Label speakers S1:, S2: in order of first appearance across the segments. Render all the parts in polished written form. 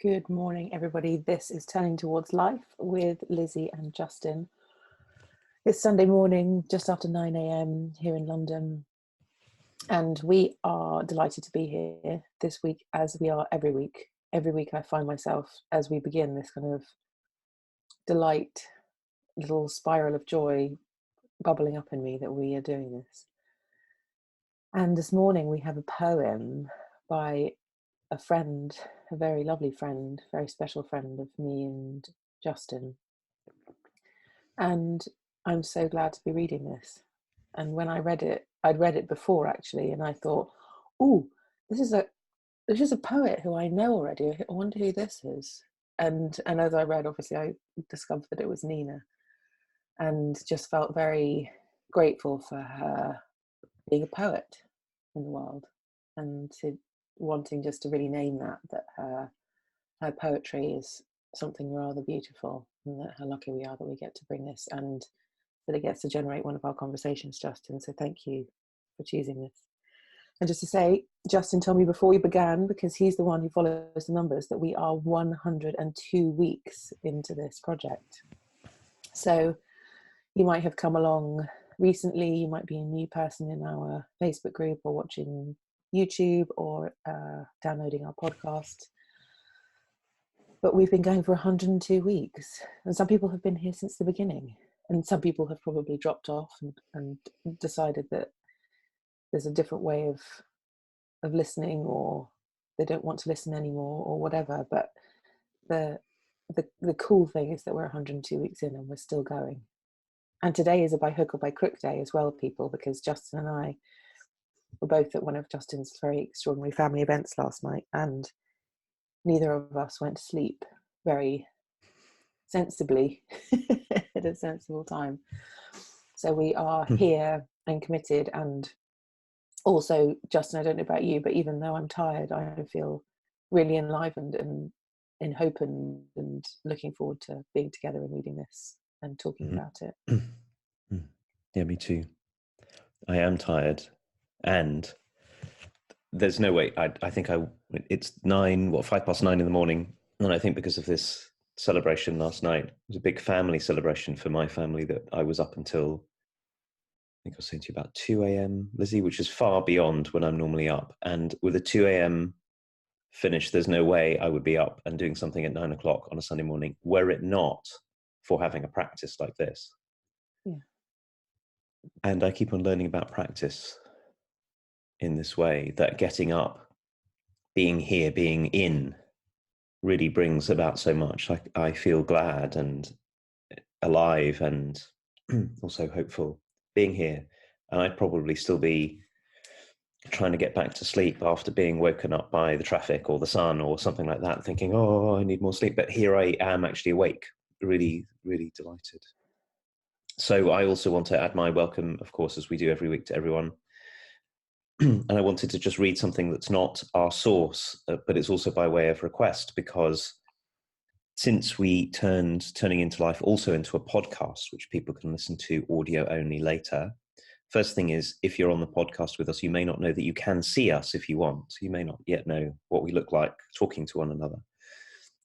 S1: Good morning, everybody. This is Turning Towards Life with Lizzie and Justin. It's Sunday morning, just after 9 a.m. here in London. And we are delighted to be here this week, as we are every week. Every week I find myself, as we begin this kind of delight, little spiral of joy bubbling up in me that we are doing this. And this morning we have a poem by a friend, a very lovely friend, very special friend of me and Justin. And I'm so glad to be reading this. And when I read it, I'd read it before actually, and I thought, oh, this is a poet who I know already. I wonder who this is. And as I read, obviously I discovered that it was Nina, and just felt very grateful for her being a poet in the world, and to wanting just to really name that her poetry is something rather beautiful, and that how lucky we are that we get to bring this, and that it gets to generate one of our conversations, Justin. So thank you for choosing this. And just to say, Justin told me before we began, because he's the one who follows the numbers, that we are 102 weeks into this project. So you might have come along recently, you might be a new person in our Facebook group, or watching YouTube, or downloading our podcast. But we've been going for 102 weeks, and some people have been here since the beginning, and some people have probably dropped off and decided that there's a different way of listening, or they don't want to listen anymore, or whatever. But the cool thing is that we're 102 weeks in and we're still going. And today is a by hook or by crook day as well, people, because Justin and I were both at one of Justin's very extraordinary family events last night, and neither of us went to sleep very sensibly at a sensible time. So we are here and committed. And also, Justin, I don't know about you, but even though I'm tired, I feel really enlivened and in hope and looking forward to being together and reading this and talking about it.
S2: Yeah, me too. I am tired, and there's no way. I think it's 5:09 in the morning, and I think because of this celebration last night, it was a big family celebration for my family, that I was up until, I think I was saying to you, about 2 a.m, Lizzie, which is far beyond when I'm normally up. And with a 2 a.m. finish, there's no way I would be up and doing something at 9 o'clock on a Sunday morning, were it not for having a practice like this.
S1: Yeah.
S2: And I keep on learning about practice in this way, that getting up, being here, being in, really brings about so much. I feel glad and alive, and also hopeful being here. And I'd probably still be trying to get back to sleep after being woken up by the traffic or the sun or something like that, thinking, oh, I need more sleep. But here I am actually awake, really, really delighted. So I also want to add my welcome, of course, as we do every week, to everyone. And I wanted to just read something that's not our source, but it's also by way of request, because since we turned Turning into Life also into a podcast, which people can listen to audio only later, first thing is, if you're on the podcast with us, you may not know that you can see us if you want. You may not yet know what we look like talking to one another.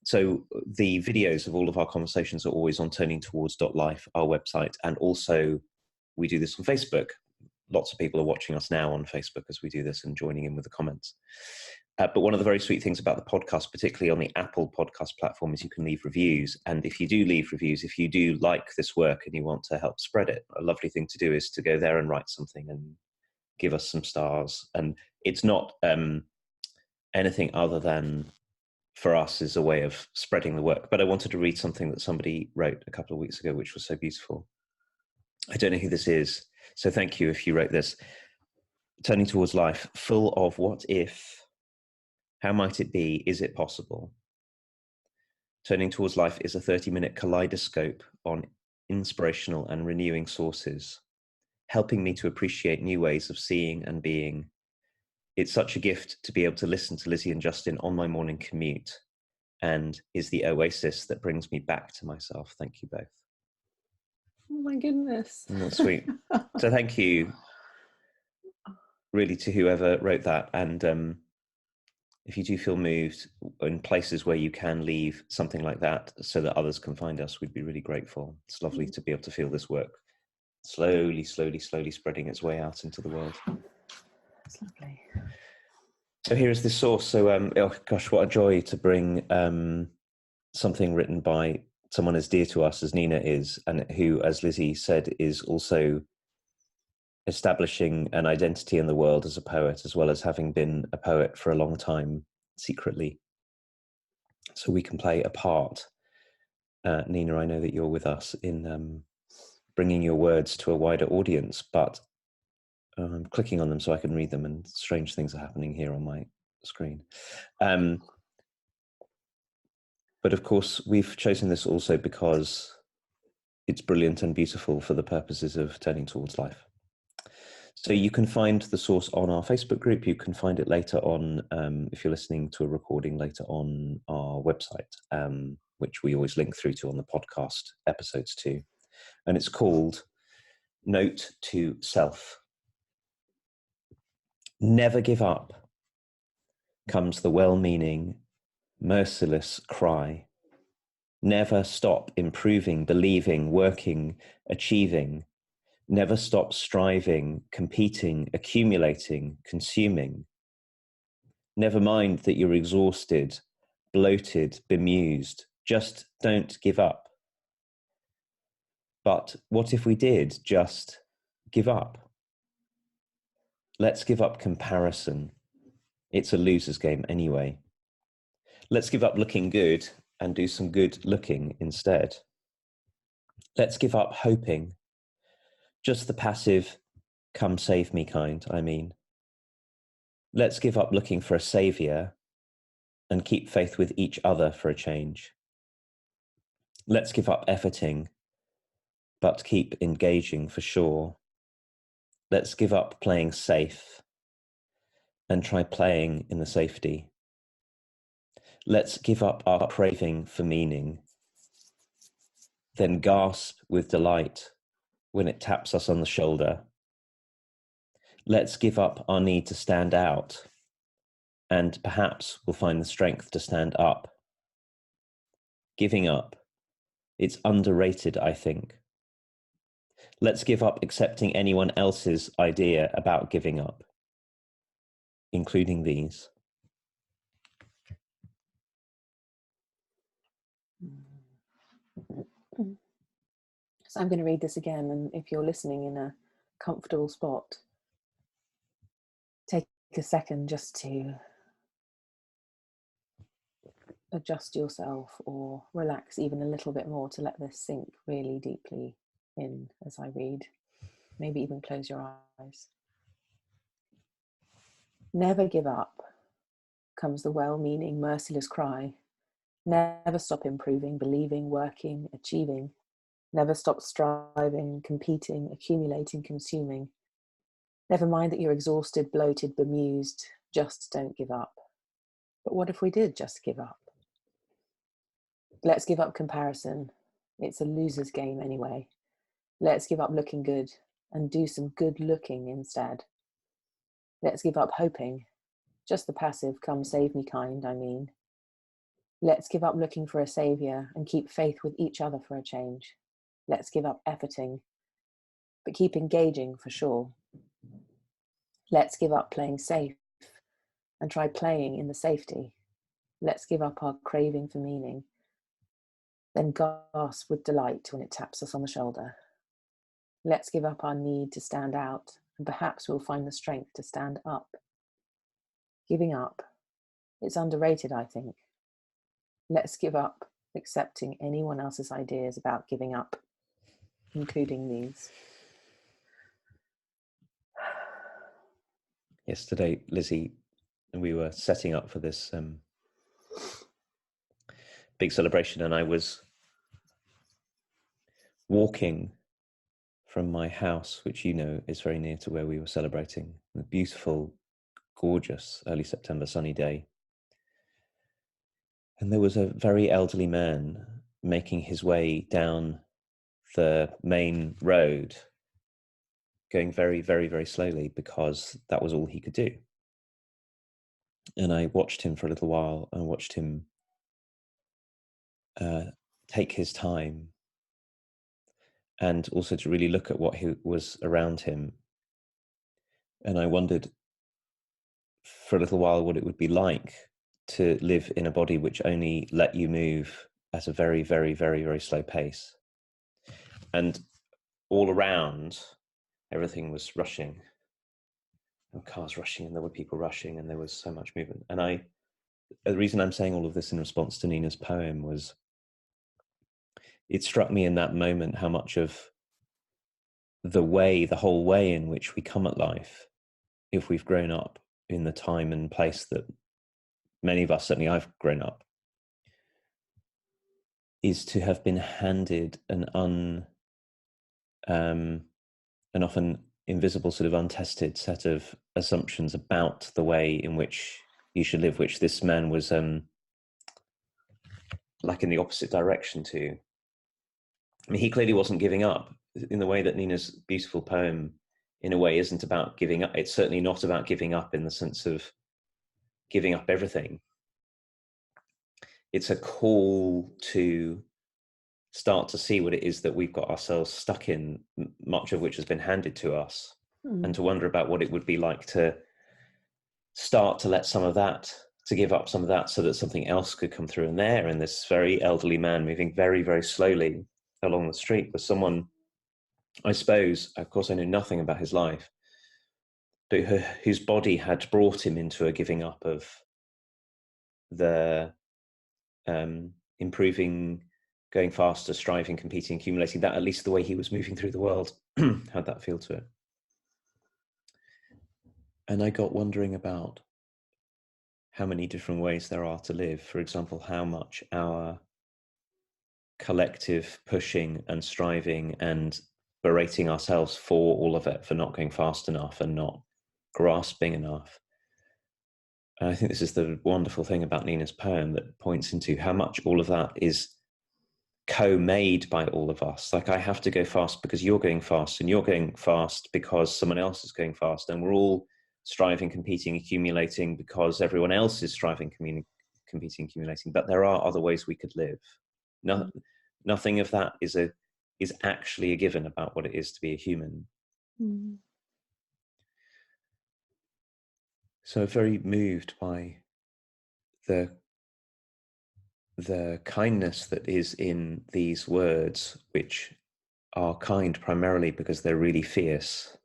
S2: So the videos of all of our conversations are always on turningtowards.life, our website, and also we do this on Facebook. Lots of people are watching us now on Facebook as we do this and joining in with the comments. But one of the very sweet things about the podcast, particularly on the Apple podcast platform, is you can leave reviews. And if you do leave reviews, if you do like this work and you want to help spread it, a lovely thing to do is to go there and write something and give us some stars. And it's not anything other than, for us, is a way of spreading the work. But I wanted to read something that somebody wrote a couple of weeks ago, which was so beautiful. I don't know who this is, so thank you if you wrote this. Turning towards life, full of what if, how might it be, is it possible? Turning towards life is a 30-minute kaleidoscope on inspirational and renewing sources, helping me to appreciate new ways of seeing and being. It's such a gift to be able to listen to Lizzie and Justin on my morning commute, and is the oasis that brings me back to myself. Thank you both.
S1: Oh my goodness.
S2: That's sweet. So thank you really to whoever wrote that. And if you do feel moved in places where you can leave something like that so that others can find us, we'd be really grateful. It's lovely to be able to feel this work slowly spreading its way out into the world.
S1: That's lovely.
S2: So here is this source. So, oh gosh, what a joy to bring something written by someone as dear to us as Nina is, and who, as Lizzie said, is also establishing an identity in the world as a poet, as well as having been a poet for a long time secretly. So we can play a part. Nina, I know that you're with us in bringing your words to a wider audience, but I'm clicking on them so I can read them, and strange things are happening here on my screen. But of course, we've chosen this also because it's brilliant and beautiful for the purposes of turning towards life. So you can find the source on our Facebook group. You can find it later on, if you're listening to a recording later, on our website, which we always link through to on the podcast episodes too. And it's called Note to Self. Never give up comes the well-meaning, merciless cry. Never stop improving, believing, working, achieving. Never stop striving, competing, accumulating, consuming. Never mind that you're exhausted, bloated, bemused. Just don't give up. But what if we did just give up? Let's give up comparison. It's a loser's game anyway. Let's give up looking good and do some good looking instead. Let's give up hoping. Just the passive, come save me kind, I mean. Let's give up looking for a savior and keep faith with each other for a change. Let's give up efforting, but keep engaging for sure. Let's give up playing safe and try playing in the safety. Let's give up our craving for meaning, then gasp with delight when it taps us on the shoulder. Let's give up our need to stand out, and perhaps we'll find the strength to stand up. Giving up, it's underrated, I think. Let's give up accepting anyone else's idea about giving up, including these.
S1: So I'm going to read this again, and if you're listening in a comfortable spot, take a second just to adjust yourself or relax even a little bit more to let this sink really deeply in as I read. Maybe even close your eyes. Never give up comes the well-meaning, merciless cry. Never stop improving, believing, working, achieving. Never stop striving, competing, accumulating, consuming. Never mind that you're exhausted, bloated, bemused. Just don't give up. But what if we did just give up? Let's give up comparison. It's a loser's game anyway. Let's give up looking good and do some good looking instead. Let's give up hoping. Just the passive, come save me kind, I mean. Let's give up looking for a saviour and keep faith with each other for a change. Let's give up efforting, but keep engaging for sure. Let's give up playing safe and try playing in the safety. Let's give up our craving for meaning, then gasp with delight when it taps us on the shoulder. Let's give up our need to stand out, and perhaps we'll find the strength to stand up. Giving up, it's underrated, I think. Let's give up accepting anyone else's ideas about giving up, including these.
S2: Yesterday, Lizzie, we were setting up for this big celebration, and I was walking from my house, which you know is very near to where we were celebrating, a beautiful, gorgeous early September sunny day. And there was a very elderly man making his way down the main road, going very, very, very slowly because that was all he could do. And I watched him for a little while and watched him take his time, and also to really look at what was around him. And I wondered for a little while what it would be like to live in a body which only let you move at a very, very, very, very slow pace. And all around, everything was rushing. There were cars rushing, and there were people rushing, and there was so much movement. And the reason I'm saying all of this in response to Nina's poem was it struck me in that moment how much of the whole way in which we come at life, if we've grown up in the time and place that many of us, certainly I've grown up, is to have been handed an often invisible, sort of untested set of assumptions about the way in which you should live, which this man was like in the opposite direction to. I mean, he clearly wasn't giving up in the way that Nina's beautiful poem, in a way, isn't about giving up. It's certainly not about giving up in the sense of giving up everything. It's a call to start to see what it is that we've got ourselves stuck in, much of which has been handed to us, and to wonder about what it would be like to start to let some of that, to give up some of that so that something else could come through. And there, in this very elderly man moving very, very slowly along the street was someone, I suppose, of course I knew nothing about his life, but whose body had brought him into a giving up of the improving, going faster, striving, competing, accumulating, that at least the way he was moving through the world had that feel to it. And I got wondering about how many different ways there are to live. For example, how much our collective pushing and striving and berating ourselves for all of it, for not going fast enough and not grasping enough. And I think this is the wonderful thing about Nina's poem, that points into how much all of that is co-made by all of us. Like, I have to go fast because you're going fast, and you're going fast because someone else is going fast, and we're all striving, competing, accumulating because everyone else is striving, competing, accumulating. But there are other ways we could live. Nothing of that is actually a given about what it is to be a human. So very moved by the kindness that is in these words, which are kind primarily because they're really fierce.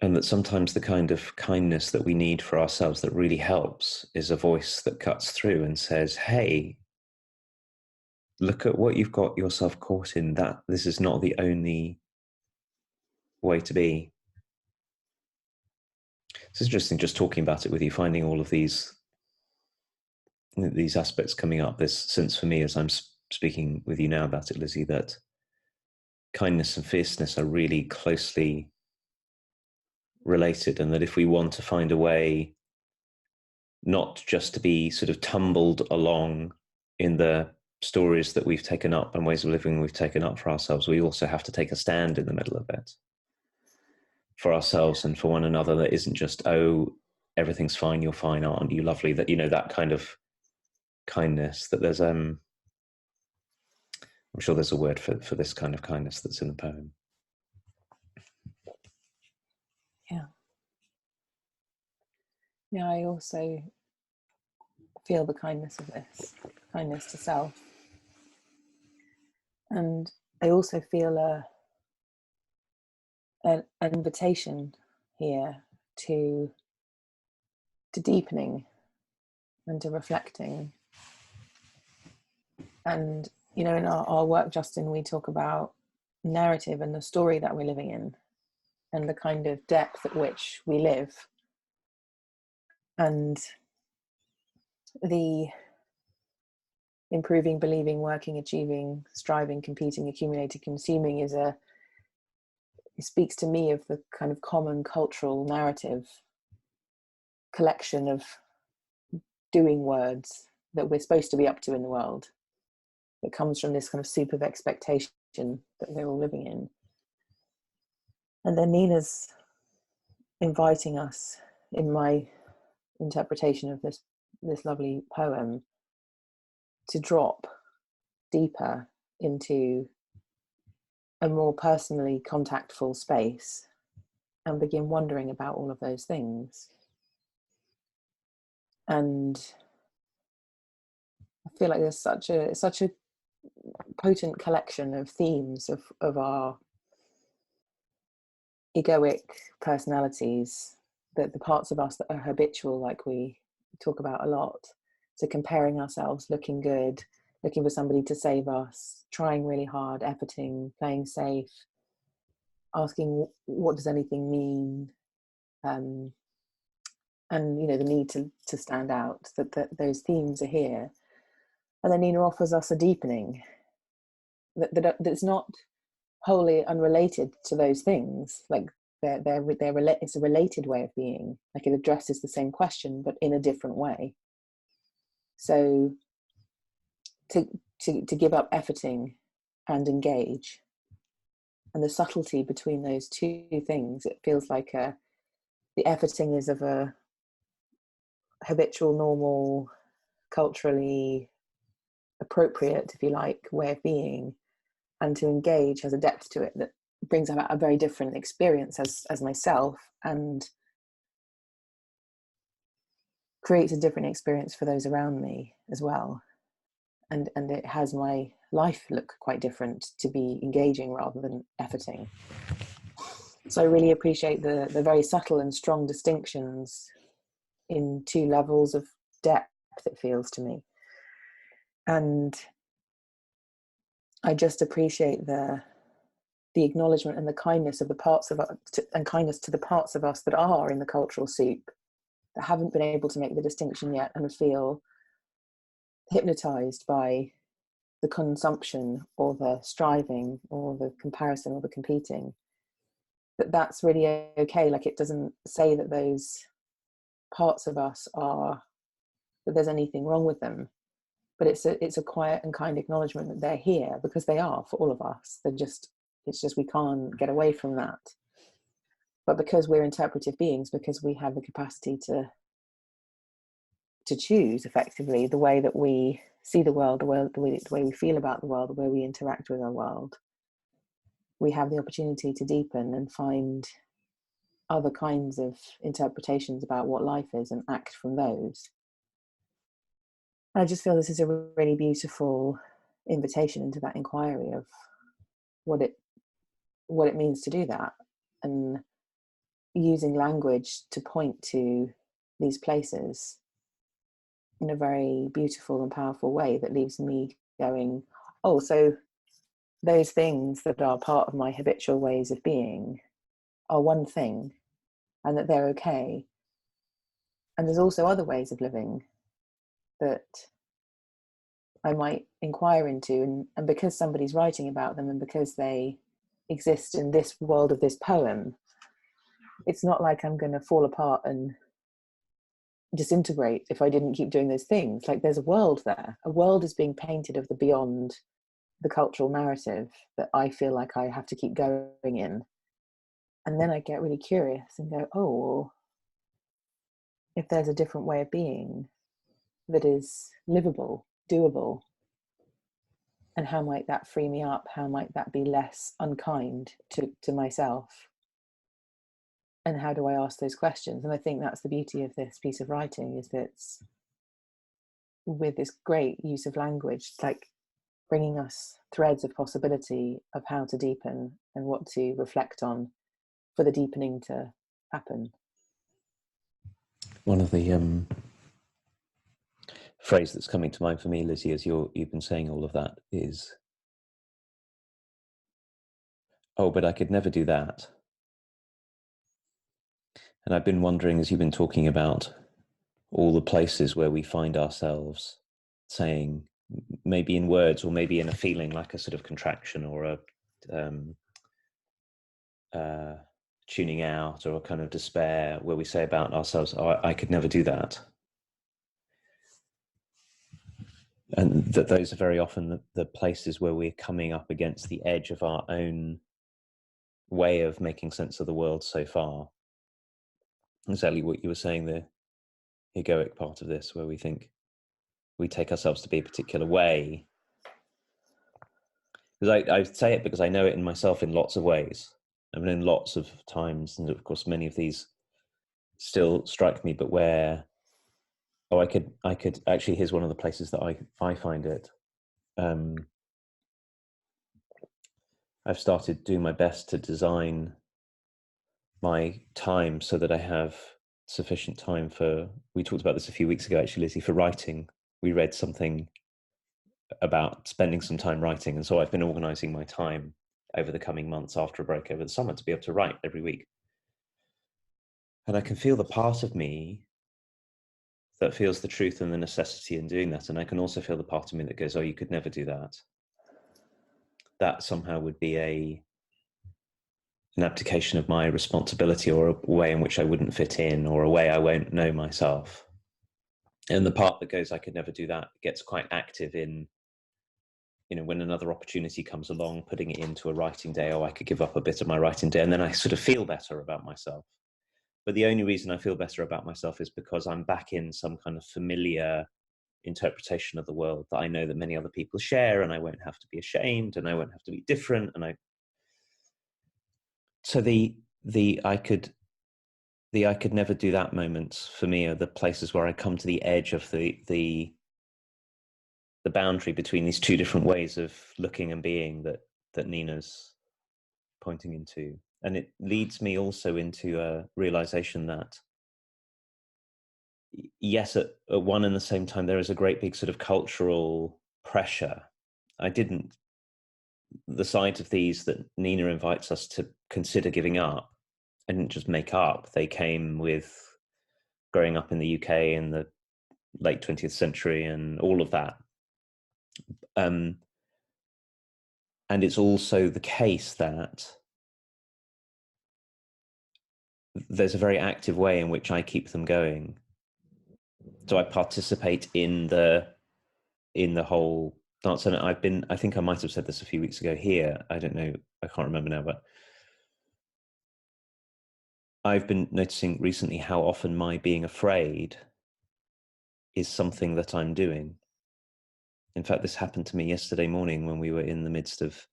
S2: And that sometimes the kind of kindness that we need for ourselves that really helps is a voice that cuts through and says, hey, look at what you've got yourself caught in, that this is not the only way to be. It's interesting just talking about it with you, finding all of these aspects coming up. This sense for me, as I'm speaking with you now about it, Lizzie, that kindness and fierceness are really closely related, and that if we want to find a way not just to be sort of tumbled along in the stories that we've taken up and ways of living we've taken up for ourselves, we also have to take a stand in the middle of it for ourselves and for one another. That isn't just, oh, everything's fine, you're fine, aren't you lovely, that, you know, that kind of kindness. That there's I'm sure there's a word for this kind of kindness that's in the poem.
S1: Yeah, I also feel the kindness of this, kindness to self. And I also feel an invitation here to deepening and to reflecting. And, you know, in our work, Justin, we talk about narrative and the story that we're living in and the kind of depth at which we live. And the improving, believing, working, achieving, striving, competing, accumulating, consuming it speaks to me of the kind of common cultural narrative collection of doing words that we're supposed to be up to in the world, that comes from this kind of soup of expectation that we're all living in. And then Nina's inviting us in my interpretation of this lovely poem, to drop deeper into a more personally contactful space and begin wondering about all of those things. And I feel like there's such a potent collection of themes of our egoic personalities, that the parts of us that are habitual, like we talk about a lot, so comparing ourselves, looking good, looking for somebody to save us, trying really hard, efforting, playing safe, asking what does anything mean, and the need to stand out, that those themes are here. And then Nina offers us a deepening that's not wholly unrelated to those things. Like it's a related way of being. Like it addresses the same question, but in a different way. So to give up efforting and engage, and the subtlety between those two things, it feels like the efforting is of a habitual, normal, culturally appropriate, if you like, way of being, and to engage has a depth to it that brings about a very different experience as myself, and creates a different experience for those around me as well. And it has my life look quite different to be engaging rather than efforting. So I really appreciate the very subtle and strong distinctions in two levels of depth, it feels to me. And I just appreciate the acknowledgement and the kindness of the parts of us, and kindness to the parts of us that are in the cultural soup, that haven't been able to make the distinction yet and feel hypnotized by the consumption or the striving or the comparison or the competing. That's really okay. Like, it doesn't say that those parts of us that there's anything wrong with them, but it's a quiet and kind acknowledgement that they're here, because they are for all of us. It's just we can't get away from that. But because we're interpretive beings, because we have the capacity to choose effectively the way that we see the world, the way we feel about the world, the way we interact with our world, we have the opportunity to deepen and find other kinds of interpretations about what life is and act from those. I just feel this is a really beautiful invitation into that inquiry of what it means to do that, and using language to point to these places in a very beautiful and powerful way that leaves me going, oh, so those things that are part of my habitual ways of being are one thing, and that they're okay. And there's also other ways of living that I might inquire into, and because somebody's writing about them and because they exist in this world of this poem, it's not like I'm going to fall apart and disintegrate if I didn't keep doing those things. Like, there's a world there. A world is being painted of the beyond the cultural narrative that I feel like I have to keep going in. And then I get really curious and go, oh, well, if there's a different way of being that is livable, doable, and how might that free me up? How might that be less unkind to myself? And how do I ask those questions? And I think that's the beauty of this piece of writing, is that with this great use of language, like bringing us threads of possibility of how to deepen and what to reflect on for the deepening to happen.
S2: One of the phrase that's coming to mind for me, Lizzie, as you've been saying all of that, is, oh, but I could never do that. And I've been wondering, as you've been talking about all the places where we find ourselves saying, maybe in words or maybe in a feeling, like a sort of contraction or a tuning out or a kind of despair, where we say about ourselves, oh, I could never do that. And that those are very often the places where we're coming up against the edge of our own way of making sense of the world so far. exactly what you were saying, the egoic part of this, where we think we take ourselves to be a particular way. Because I say it because I know it in myself in lots of ways. I mean, in lots of times, and of course, many of these still strike me, but where, I could actually, here's one of the places that I find it. I've started doing my best to design my time so that I have sufficient time for, we talked about this a few weeks ago, actually, Lizzie, for writing. We read something about spending some time writing. And so I've been organizing my time over the coming months after a break over the summer to be able to write every week. And I can feel the part of me that feels the truth and the necessity in doing that. And I can also feel the part of me that goes, oh, you could never do that. That somehow would be an abdication of my responsibility, or a way in which I wouldn't fit in, or a way I won't know myself. And the part that goes, I could never do that, gets quite active in, when another opportunity comes along, putting it into a writing day. Oh, I could give up a bit of my writing day, and then I sort of feel better about myself. But the only reason I feel better about myself is because I'm back in some kind of familiar interpretation of the world that I know that many other people share, and I won't have to be ashamed, and I won't have to be different. So the I could never do that moments for me are the places where I come to the edge of the boundary between these two different ways of looking and being that Nina's pointing into. And it leads me also into a realization that, yes, at one and the same time, there is a great big sort of cultural pressure. The sides of these that Nina invites us to consider giving up, I didn't just make up. They came with growing up in the UK in the late 20th century and all of that. And it's also the case that there's a very active way in which I keep them going. So I participate in the whole dance. And I think I might have said this a few weeks ago here. I don't know. I can't remember now, but I've been noticing recently how often my being afraid is something that I'm doing. In fact, this happened to me yesterday morning when we were in the midst of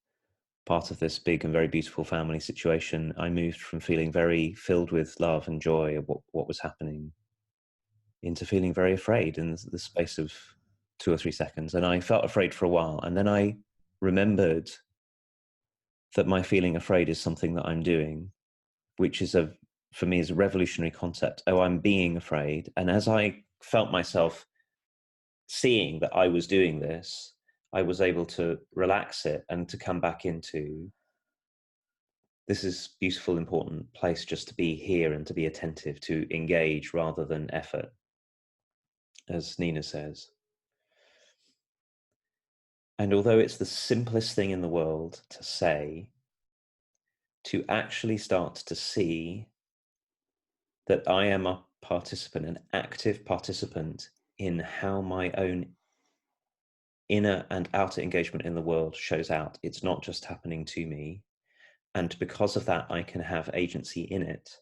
S2: part of this big and very beautiful family situation. I moved from feeling very filled with love and joy of what was happening into feeling very afraid in the space of 2 or 3 seconds. And I felt afraid for a while. And then I remembered that my feeling afraid is something that I'm doing, which is for me is a revolutionary concept. Oh, I'm being afraid. And as I felt myself seeing that I was doing this, I was able to relax it and to come back into, this is beautiful, important place just to be here and to be attentive, to engage rather than effort, as Nina says. And although it's the simplest thing in the world to say, to actually start to see that I am a participant, an active participant in how my own inner and outer engagement in the world shows out. It's not just happening to me. And because of that, I can have agency in it.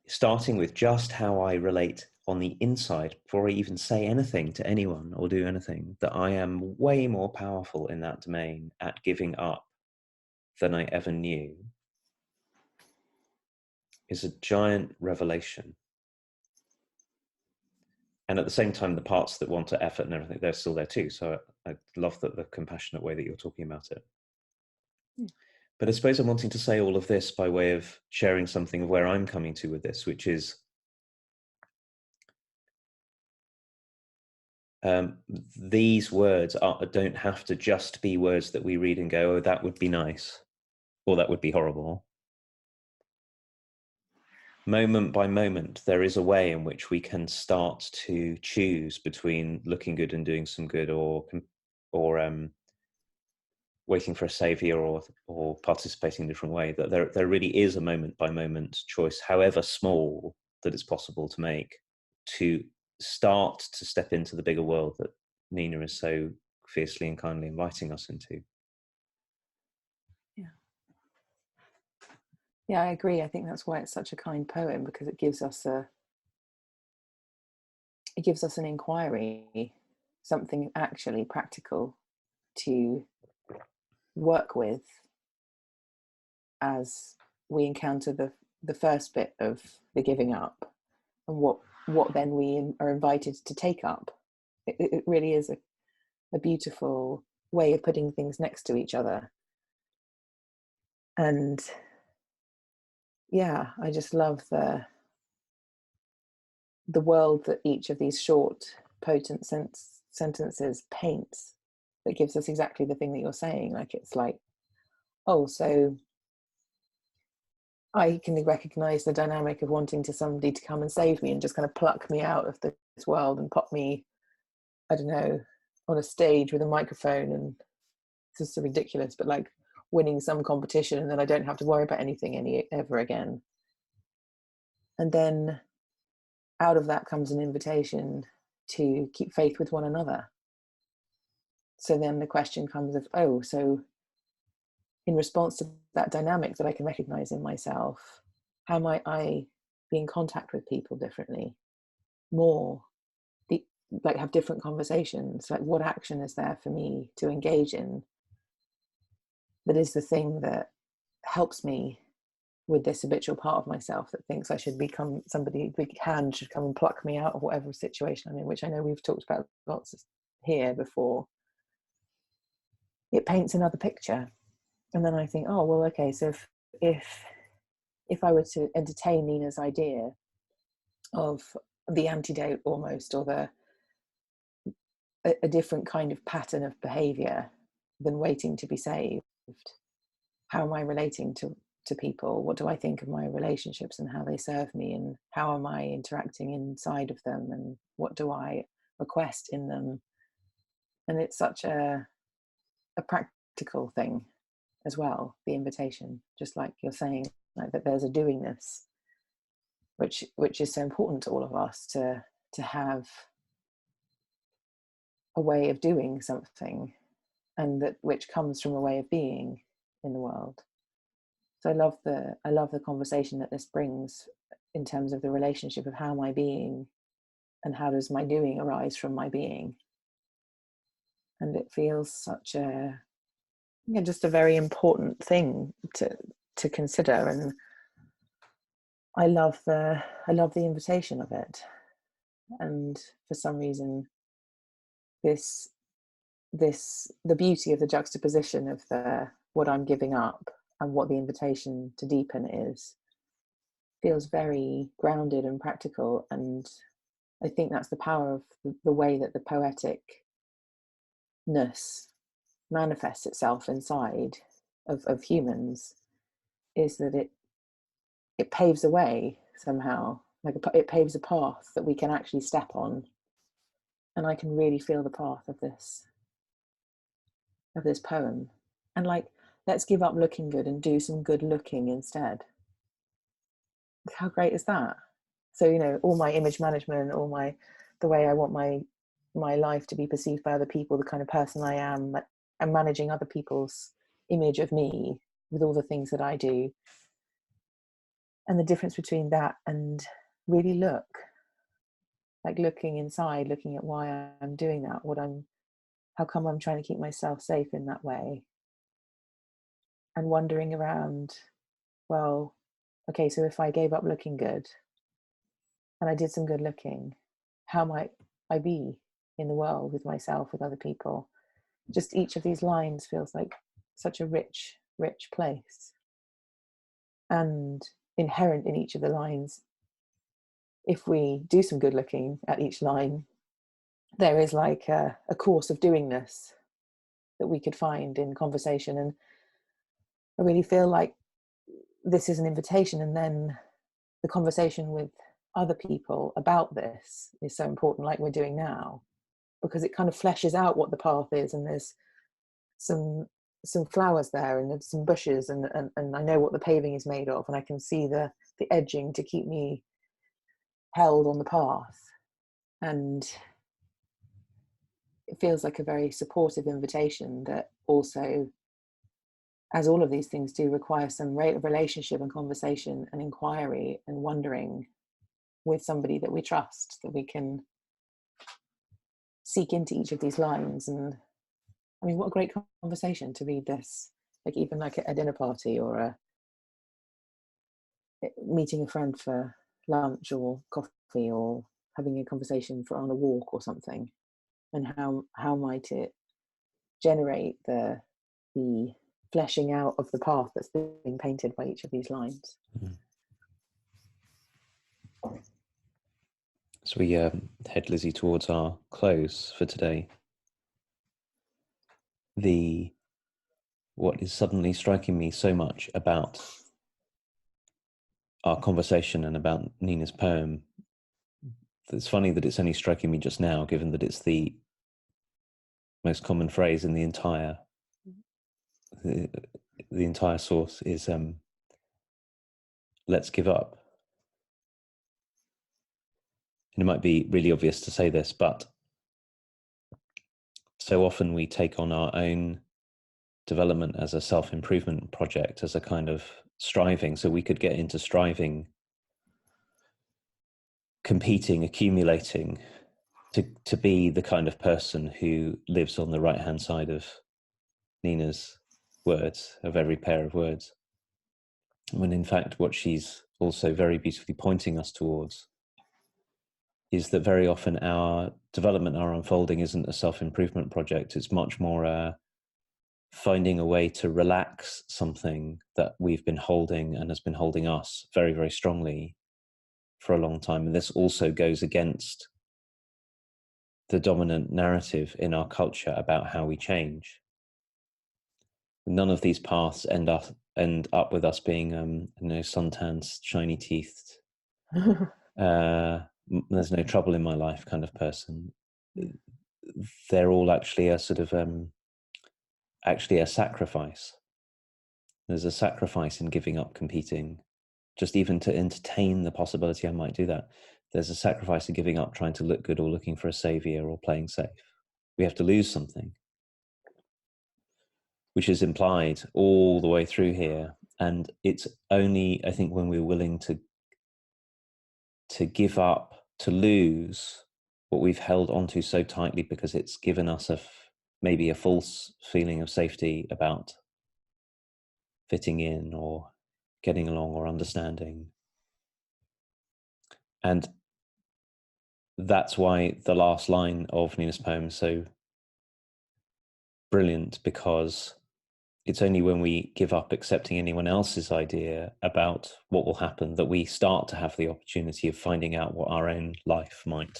S2: Starting with just how I relate on the inside before I even say anything to anyone or do anything, that I am way more powerful in that domain at giving up than I ever knew, is a giant revelation. And at the same time, the parts that want to effort and everything, they're still there too. So I love the compassionate way that you're talking about it.
S1: Yeah.
S2: But I suppose I'm wanting to say all of this by way of sharing something of where I'm coming to with this, which is these words don't have to just be words that we read and go, oh, that would be nice, or that would be horrible. Moment by moment, there is a way in which we can start to choose between looking good and doing some good, or waiting for a savior, or participating in a different way. That there really is a moment by moment choice, however small, that it's possible to make, to start to step into the bigger world that Nina is so fiercely and kindly inviting us into.
S1: Yeah, I agree. I think that's why it's such a kind poem, because it gives us an inquiry, something actually practical to work with as we encounter the first bit of the giving up, and what then we are invited to take up. It really is a beautiful way of putting things next to each other. And yeah, I just love the world that each of these short, potent sentences paints, that gives us exactly the thing that you're saying. Like, it's like, oh, so I can recognize the dynamic of wanting to somebody to come and save me and just kind of pluck me out of this world and pop me, I don't know, on a stage with a microphone. And this is so ridiculous, but like winning some competition, and then I don't have to worry about anything ever again. And then out of that comes an invitation to keep faith with one another. So then the question comes of, oh, so in response to that dynamic that I can recognize in myself, how might I be in contact with people differently, more, like have different conversations? Like, what action is there for me to engage in that is the thing that helps me with this habitual part of myself that thinks I should become somebody, big hand should come and pluck me out of whatever situation I'm in, which I know we've talked about lots here before. It paints another picture. And then I think, oh, well, okay, so if if I were to entertain Nina's idea of the antidote almost, or a different kind of pattern of behavior than waiting to be saved, how am I relating to people? What do I think of my relationships and how they serve me, and how am I interacting inside of them, and what do I request in them? And it's such a practical thing as well, the invitation, just like you're saying, like that there's a doingness which is so important to all of us, to have a way of doing something, and that which comes from a way of being in the world. So I love the conversation that this brings in terms of the relationship of how am I being, and how does my doing arise from my being. And it feels such a, yeah, just a very important thing to consider. And I love the invitation of it. And for some reason, this the beauty of the juxtaposition of the what I'm giving up and what the invitation to deepen is, feels very grounded and practical. And I think that's the power of the way that the poeticness manifests itself inside of humans, is that it paves a way somehow, like it paves a path that we can actually step on. And I can really feel the path of this poem. And like, let's give up looking good and do some good looking instead. How great is that? So, you know, all my image management, all my, the way I want my life to be perceived by other people, the kind of person I am, and managing other people's image of me with all the things that I do. And the difference between that and really like looking inside, looking at why I'm doing that, how come I'm trying to keep myself safe in that way, and wandering around, well, okay, so if I gave up looking good and I did some good looking, how might I be in the world, with myself, with other people? Just each of these lines feels like such a rich, rich place. And inherent in each of the lines, if we do some good looking at each line, there is like a course of doingness that we could find in conversation. And I really feel like this is an invitation, and then the conversation with other people about this is so important, like we're doing now, because it kind of fleshes out what the path is. And there's some some flowers there, and there's some bushes, and I know what the paving is made of, and I can see the edging to keep me held on the path. And it feels like a very supportive invitation that also as all of these things do, require some relationship and conversation and inquiry and wondering with somebody that we trust, that we can seek into each of these lines. And I mean, what a great conversation to read this, like even like a dinner party or meeting a friend for lunch or coffee, or having a conversation for on a walk or something. And how might it generate the fleshing out of the path that's being painted by each of these lines.
S2: Mm. So we head, Lizzie, towards our close for today. What is suddenly striking me so much about our conversation and about Nina's poem, it's funny that it's only striking me just now, given that it's the most common phrase in the entire source is let's give up. And it might be really obvious to say this, but so often we take on our own development as a self-improvement project, as a kind of striving. So we could get into striving, competing, accumulating to be the kind of person who lives on the right-hand side of Nina's words, of every pair of words. When in fact, what she's also very beautifully pointing us towards is that very often our development, our unfolding isn't a self-improvement project. It's much more finding a way to relax something that we've been holding and has been holding us very, very strongly for a long time. And this also goes against the dominant narrative in our culture about how we change. None of these paths end up with us being, suntanned, shiny teethed, there's no trouble in my life kind of person. They're all actually a sort of actually a sacrifice. There's a sacrifice in giving up competing, just even to entertain the possibility I might do that. There's a sacrifice in giving up trying to look good or looking for a savior or playing safe. We have to lose something, which is implied all the way through here. And it's only, I think, when we're willing to give up, to lose what we've held onto so tightly because it's given us maybe a false feeling of safety about fitting in or getting along or understanding. And that's why the last line of Nina's poem is so brilliant, because it's only when we give up accepting anyone else's idea about what will happen that we start to have the opportunity of finding out what our own life might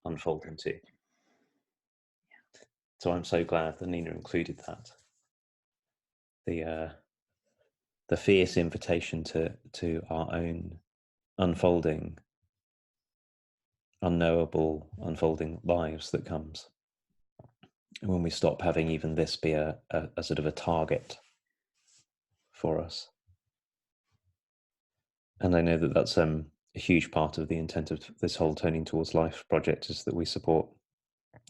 S2: unfold into. So I'm so glad that Nina included that. The fierce invitation to our own unfolding, unknowable unfolding lives that comes when we stop having even this be a sort of a target for us. And I know that that's a huge part of the intent of this whole Turning Towards Life project, is that we support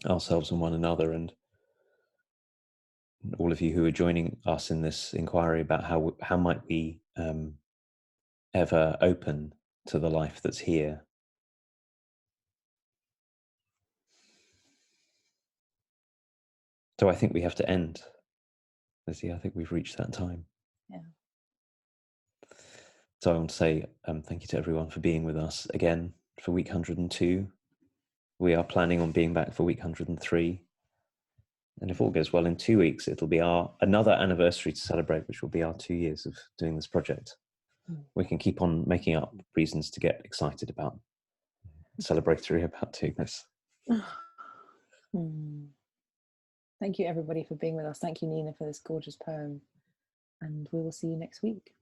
S2: ourselves and one another, and all of you who are joining us in this inquiry about how might we ever open to the life that's here. So I think we have to end, Lizzie. I think we've reached that time.
S1: Yeah.
S2: So I want to say thank you to everyone for being with us again for week 102. We are planning on being back for week 103. And if all goes well, in 2 weeks, it'll be another anniversary to celebrate, which will be our 2 years of doing this project. We can keep on making up reasons to get excited about, celebratory about doing this.
S1: Thank you, everybody, for being with us. Thank you, Nina, for this gorgeous poem. And we will see you next week.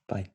S2: Bye.